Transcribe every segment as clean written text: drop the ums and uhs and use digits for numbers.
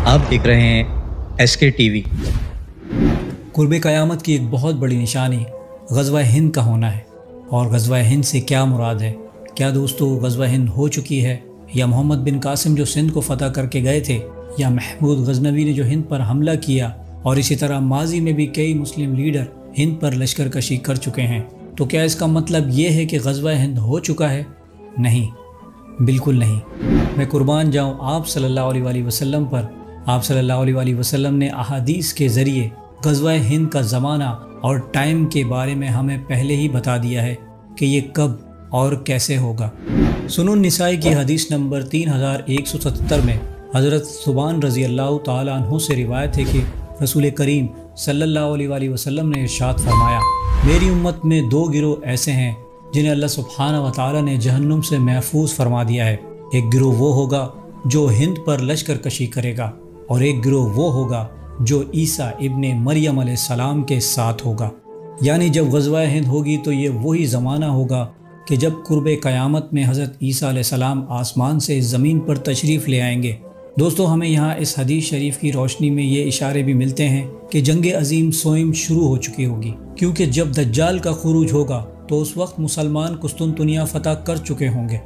آپ دیکھ رہے ہیں SK TV۔ قرب قیامت کی ایک بہت بڑی نشانی غزوہ ہند کا ہونا ہے، اور غزوہ ہند سے کیا مراد ہے؟ کیا دوستو غزوہ ہند ہو چکی ہے، یا محمد بن قاسم جو سندھ کو فتح کر کے گئے تھے، یا محمود غزنوی نے جو ہند پر حملہ کیا، اور اسی طرح ماضی میں بھی کئی مسلم لیڈر ہند پر لشکر کشی کر چکے ہیں؟ تو کیا اس کا مطلب یہ ہے کہ غزوہ ہند ہو چکا ہے؟ نہیں، بالکل نہیں۔ میں قربان جاؤں آپ صلی اللہ علیہ وآلہ وسلم پر۔ آپ صلی اللہ علیہ وآلہ وسلم نے احادیث کے ذریعے غزوہ ہند کا زمانہ اور ٹائم کے بارے میں ہمیں پہلے ہی بتا دیا ہے کہ یہ کب اور کیسے ہوگا۔ سنن نسائی کی حدیث نمبر 3177 میں حضرت ثوبان رضی اللہ تعالیٰ عنہ سے روایت ہے کہ رسول کریم صلی اللہ علیہ وآلہ وسلم نے ارشاد فرمایا، میری امت میں دو گروہ ایسے ہیں جنہیں اللہ سبحانہ و تعالیٰ نے جہنم سے محفوظ فرما دیا ہے۔ ایک گروہ وہ ہوگا جو ہند پر لشکر کشی کرے گا، اور ایک گروہ وہ ہوگا جو عیسیٰ ابن مریم علیہ السلام کے ساتھ ہوگا۔ یعنی جب غزوہ ہند ہوگی تو یہ وہی زمانہ ہوگا کہ جب قرب قیامت میں حضرت عیسیٰ علیہ السلام آسمان سے اس زمین پر تشریف لے آئیں گے۔ دوستو ہمیں یہاں اس حدیث شریف کی روشنی میں یہ اشارے بھی ملتے ہیں کہ جنگ عظیم سوئم شروع ہو چکی ہوگی، کیونکہ جب دجال کا خروج ہوگا تو اس وقت مسلمان قسطنطنیہ فتح کر چکے ہوں گے۔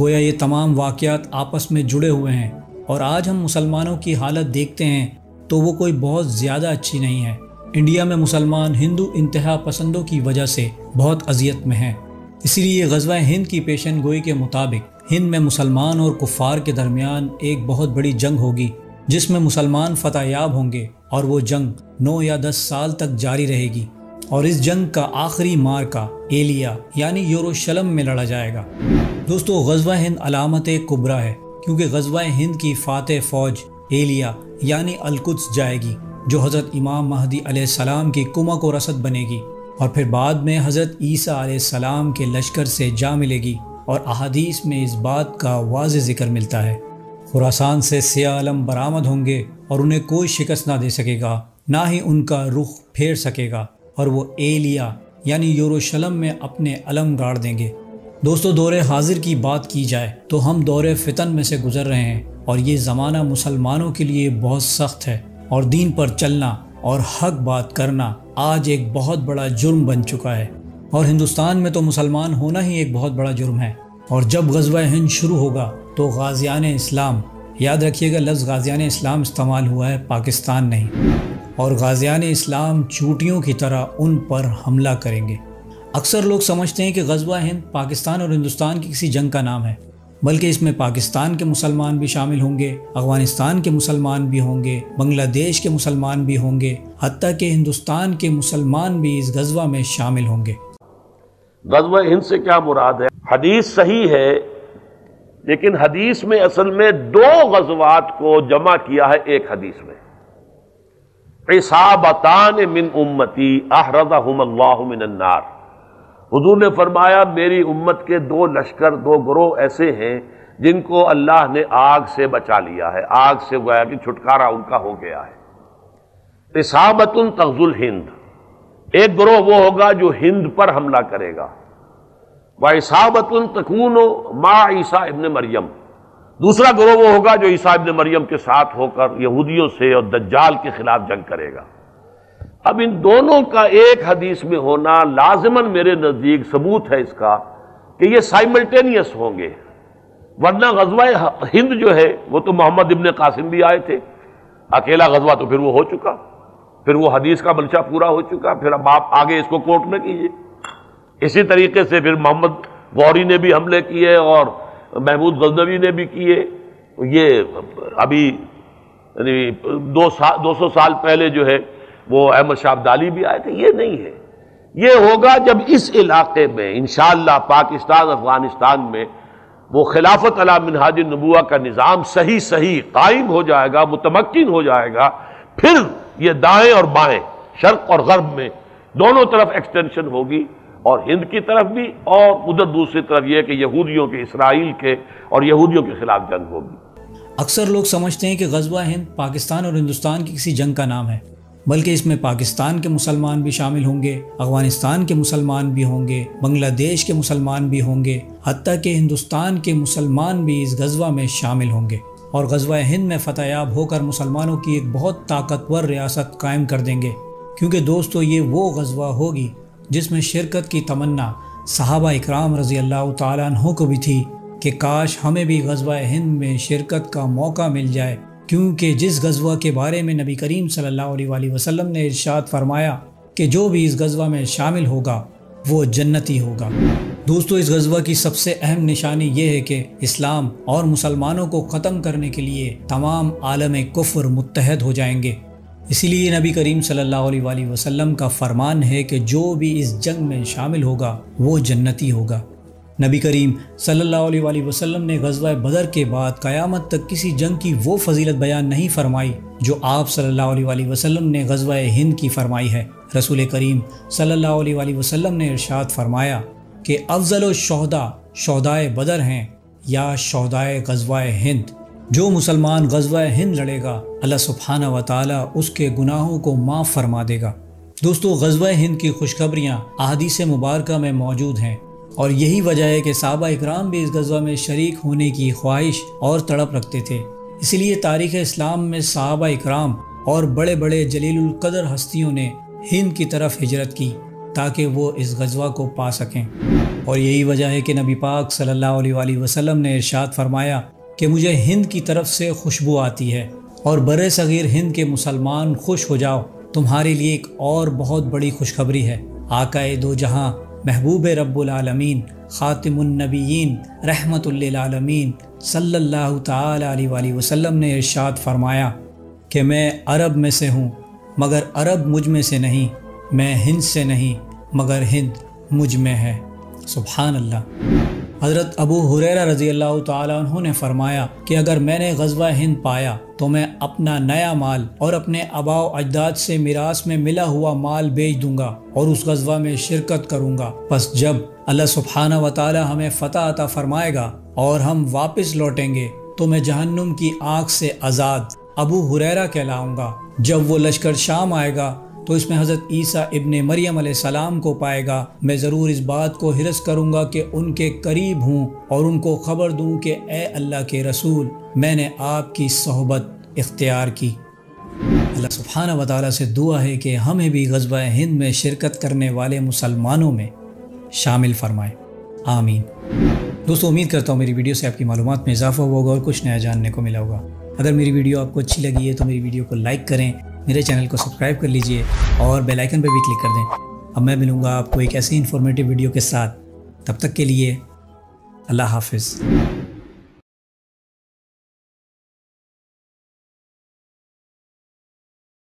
گویا یہ تمام واقعات آپس میں جڑے ہوئے ہیں، اور آج ہم مسلمانوں کی حالت دیکھتے ہیں تو وہ کوئی بہت زیادہ اچھی نہیں ہے۔ انڈیا میں مسلمان ہندو انتہا پسندوں کی وجہ سے بہت اذیت میں ہیں۔ اسی لیے غزوہ ہند کی پیشن گوئی کے مطابق ہند میں مسلمان اور کفار کے درمیان ایک بہت بڑی جنگ ہوگی، جس میں مسلمان فتح یاب ہوں گے، اور وہ جنگ 9 یا 10 سال تک جاری رہے گی، اور اس جنگ کا آخری مارکہ ایلیا یعنی یروشلم میں لڑا جائے گا۔ دوستو غزوہ ہند علامت کبریٰ ہے، کیونکہ غزوہ ہند کی فاتح فوج ایلیا یعنی القدس جائے گی، جو حضرت امام مہدی علیہ السلام کی کمک و رسد بنے گی، اور پھر بعد میں حضرت عیسیٰ علیہ السلام کے لشکر سے جا ملے گی، اور احادیث میں اس بات کا واضح ذکر ملتا ہے۔ خراسان سے سیاہ علم برآمد ہوں گے، اور انہیں کوئی شکست نہ دے سکے گا، نہ ہی ان کا رخ پھیر سکے گا، اور وہ ایلیا یعنی یروشلم میں اپنے علم گاڑ دیں گے۔ دوستو دور حاضر کی بات کی جائے تو ہم دور فتن میں سے گزر رہے ہیں، اور یہ زمانہ مسلمانوں کے لیے بہت سخت ہے، اور دین پر چلنا اور حق بات کرنا آج ایک بہت بڑا جرم بن چکا ہے، اور ہندوستان میں تو مسلمان ہونا ہی ایک بہت بڑا جرم ہے۔ اور جب غزوہ ہند شروع ہوگا تو غازیان اسلام، یاد رکھیے گا لفظ غازیان اسلام استعمال ہوا ہے، پاکستان نہیں، اور غازیان اسلام چوٹیوں کی طرح ان پر حملہ کریں گے۔ اکثر لوگ سمجھتے ہیں کہ غزوہ ہند پاکستان اور ہندوستان کی کسی جنگ کا نام ہے، بلکہ اس میں پاکستان کے مسلمان بھی شامل ہوں گے، افغانستان کے مسلمان بھی ہوں گے، بنگلہ دیش کے مسلمان بھی ہوں گے، حتیٰ کہ ہندوستان کے مسلمان بھی اس غزوہ میں شامل ہوں گے۔ غزوہ ہند سے کیا مراد ہے؟ حدیث صحیح ہے، لیکن حدیث میں اصل میں دو غزوات کو جمع کیا ہے ایک حدیث میں۔ عصابتان من امتی احرزہم اللہ من النار، حضور نے فرمایا میری امت کے دو لشکر، دو گروہ ایسے ہیں جن کو اللہ نے آگ سے بچا لیا ہے، آگ سے گویا کہ چھٹکارا ان کا ہو گیا ہے۔ عصابۃ تغزو الہند، ایک گروہ وہ ہوگا جو ہند پر حملہ کرے گا، وعصابۃ تکون مع عیسیٰ ابن مریم، دوسرا گروہ وہ ہوگا جو عیسیٰ ابن مریم کے ساتھ ہو کر یہودیوں سے اور دجال کے خلاف جنگ کرے گا۔ اب ان دونوں کا ایک حدیث میں ہونا لازماً میرے نزدیک ثبوت ہے اس کا کہ یہ سائملٹینیس ہوں گے، ورنہ غزوہ ہند جو ہے وہ تو محمد ابن قاسم بھی آئے تھے، اکیلا غزوہ تو پھر وہ ہو چکا، پھر وہ حدیث کا منشا پورا ہو چکا، پھر اب آپ آگے اس کو کوٹ نہ کیجیے۔ اسی طریقے سے پھر محمد غوری نے بھی حملے کیے اور محمود غزنوی نے بھی کیے، یہ ابھی 200 سال پہلے جو ہے وہ احمد شاہ ابدالی بھی آئے تھے۔ یہ نہیں ہے، یہ ہوگا جب اس علاقے میں انشاءاللہ پاکستان افغانستان میں وہ خلافت علی منہاج النبوہ کا نظام صحیح قائم ہو جائے گا، متمکن ہو جائے گا، پھر یہ دائیں اور بائیں، شرق اور غرب میں دونوں طرف ایکسٹینشن ہوگی، اور ہند کی طرف بھی اور ادھر دوسری طرف یہ کہ یہودیوں کے، اسرائیل کے اور یہودیوں کے خلاف جنگ ہوگی۔ اکثر لوگ سمجھتے ہیں کہ غزوہ ہند پاکستان اور ہندوستان کی کسی جنگ کا نام ہے، بلکہ اس میں پاکستان کے مسلمان بھی شامل ہوں گے، افغانستان کے مسلمان بھی ہوں گے، بنگلہ دیش کے مسلمان بھی ہوں گے، حتیٰ کہ ہندوستان کے مسلمان بھی اس غزوہ میں شامل ہوں گے۔ اور غزوہ ہند میں فتح یاب ہو کر مسلمانوں کی ایک بہت طاقتور ریاست قائم کر دیں گے، کیونکہ دوستو یہ وہ غزوہ ہوگی جس میں شرکت کی تمنا صحابہ اکرام رضی اللہ تعالیٰ عنہ کو بھی تھی کہ کاش ہمیں بھی غزوہ ہند میں شرکت کا موقع مل جائے، کیونکہ جس غزوہ کے بارے میں نبی کریم صلی اللہ علیہ وآلہ وسلم نے ارشاد فرمایا کہ جو بھی اس غزوہ میں شامل ہوگا وہ جنتی ہوگا۔ دوستو اس غزوہ کی سب سے اہم نشانی یہ ہے کہ اسلام اور مسلمانوں کو ختم کرنے کے لیے تمام عالم کفر متحد ہو جائیں گے۔ اسی لیے نبی کریم صلی اللہ علیہ وآلہ وسلم کا فرمان ہے کہ جو بھی اس جنگ میں شامل ہوگا وہ جنتی ہوگا۔ نبی کریم صلی اللہ علیہ وآلہ وسلم نے غزوہ بدر کے بعد قیامت تک کسی جنگ کی وہ فضیلت بیان نہیں فرمائی جو آپ صلی اللہ علیہ وآلہ وسلم نے غزوہ ہند کی فرمائی ہے۔ رسول کریم صلی اللہ علیہ وآلہ وسلم نے ارشاد فرمایا کہ افضل الشہداء شہدائے بدر ہیں یا شہدائے غزوہ ہند۔ جو مسلمان غزوہ ہند لڑے گا اللہ سبحانہ و تعالیٰ اس کے گناہوں کو معاف فرما دے گا۔ دوستو غزوہ ہند کی خوشخبریاں احادیث مبارکہ میں موجود ہیں، اور یہی وجہ ہے کہ صحابہ اکرام بھی اس غزوہ میں شریک ہونے کی خواہش اور تڑپ رکھتے تھے۔ اسی لیے تاریخ اسلام میں صحابہ اکرام اور بڑے بڑے جلیل القدر ہستیوں نے ہند کی طرف ہجرت کی تاکہ وہ اس غزوہ کو پا سکیں، اور یہی وجہ ہے کہ نبی پاک صلی اللہ علیہ وآلہ وسلم نے ارشاد فرمایا کہ مجھے ہند کی طرف سے خوشبو آتی ہے، اور بر صغیر ہند کے مسلمان خوش ہو جاؤ، تمہارے لیے ایک اور بہت بڑی خوشخبری ہے۔ آقائے دو جہاں محبوب رب العالمین خاتم النبیین رحمت للعالمین صلی اللہ تعالی علیہ وآلہ وسلم نے ارشاد فرمایا کہ میں عرب میں سے ہوں مگر عرب مجھ میں سے نہیں، میں ہند سے نہیں مگر ہند مجھ میں ہے۔ سبحان اللہ۔ حضرت ابو ہریرہ رضی اللہ تعالیٰ عنہ نے فرمایا کہ اگر میں نے غزوہ ہند پایا تو میں اپنا نیا مال اور اپنے آباء و اجداد سے میراث میں ملا ہوا مال بیچ دوں گا اور اس غزوہ میں شرکت کروں گا۔ پس جب اللہ سبحانہ و تعالیٰ ہمیں فتح عطا فرمائے گا اور ہم واپس لوٹیں گے تو میں جہنم کی آنکھ سے آزاد ابو ہریرہ کہلاؤں گا۔ جب وہ لشکر شام آئے گا تو اس میں حضرت عیسیٰ ابن مریم علیہ السلام کو پائے گا، میں ضرور اس بات کو حرص کروں گا کہ ان کے قریب ہوں اور ان کو خبر دوں کہ اے اللہ کے رسول، میں نے آپ کی صحبت اختیار کی۔ اللہ سبحانہ و تعالیٰ سے دعا ہے کہ ہمیں بھی غزوہ ہند میں شرکت کرنے والے مسلمانوں میں شامل فرمائے، آمین۔ دوستو امید کرتا ہوں میری ویڈیو سے آپ کی معلومات میں اضافہ ہوا ہوگا اور کچھ نیا جاننے کو ملا ہوگا۔ اگر میری ویڈیو آپ کو اچھی لگی ہے تو میری ویڈیو کو لائک کریں، میرے چینل کو سبسکرائب کر لیجئے اور بیل آئیکن پہ بھی کلک کر دیں۔ اب میں ملوں گا آپ کو ایک ایسی انفارمیٹیو ویڈیو کے ساتھ، تب تک کے لیے اللہ حافظ۔